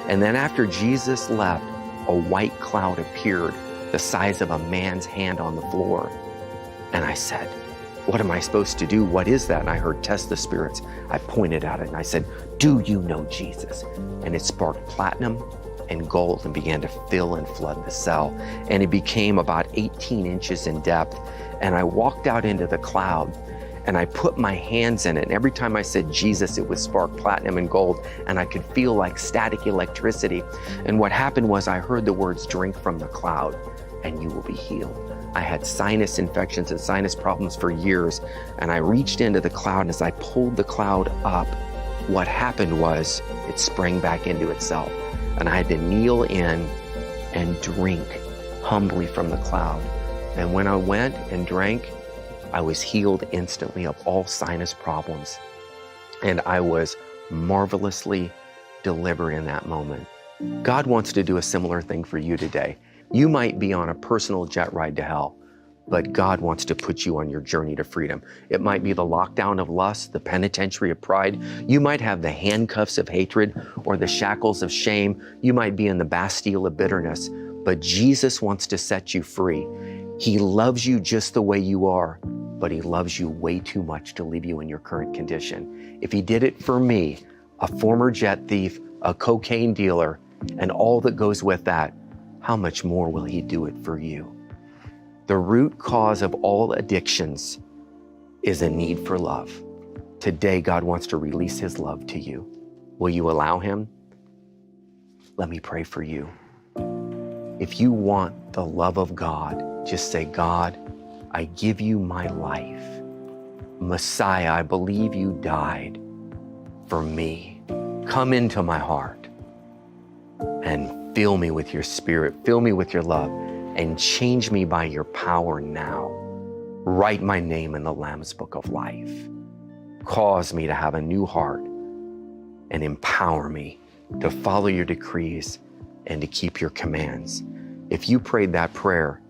And then after Jesus left, a white cloud appeared the size of a man's hand on the floor. And I said, what am I supposed to do? What is that? And I heard, test the spirits. I pointed at it and I said, do you know Jesus? And it sparked platinum and gold and began to fill and flood the cell. And it became about 18 inches in depth. And I walked out into the cloud and I put my hands in it. And every time I said Jesus, it would spark platinum and gold. And I could feel like static electricity. And what happened was I heard the words, drink from the cloud and you will be healed. I had sinus infections and sinus problems for years. And I reached into the cloud, and as I pulled the cloud up, what happened was it sprang back into itself. And I had to kneel in and drink humbly from the cloud. And when I went and drank, I was healed instantly of all sinus problems. And I was marvelously delivered in that moment. God wants to do a similar thing for you today. You might be on a personal jet ride to hell, but God wants to put you on your journey to freedom. It might be the lockdown of lust, the penitentiary of pride. You might have the handcuffs of hatred or the shackles of shame. You might be in the Bastille of bitterness, but Jesus wants to set you free. He loves you just the way you are, but he loves you way too much to leave you in your current condition. If he did it for me, a former jet thief, a cocaine dealer, and all that goes with that, how much more will he do it for you? The root cause of all addictions is a need for love. Today, God wants to release his love to you. Will you allow him? Let me pray for you. If you want the love of God, just say, God, I give you my life. Messiah, I believe you died for me. Come into my heart and fill me with your spirit, fill me with your love, and change me by your power now. Write my name in the Lamb's Book of Life. Cause me to have a new heart and empower me to follow your decrees and to keep your commands. If you prayed that prayer,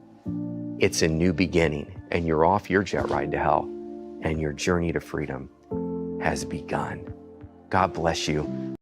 it's a new beginning and you're off your jet ride to hell and your journey to freedom has begun. God bless you.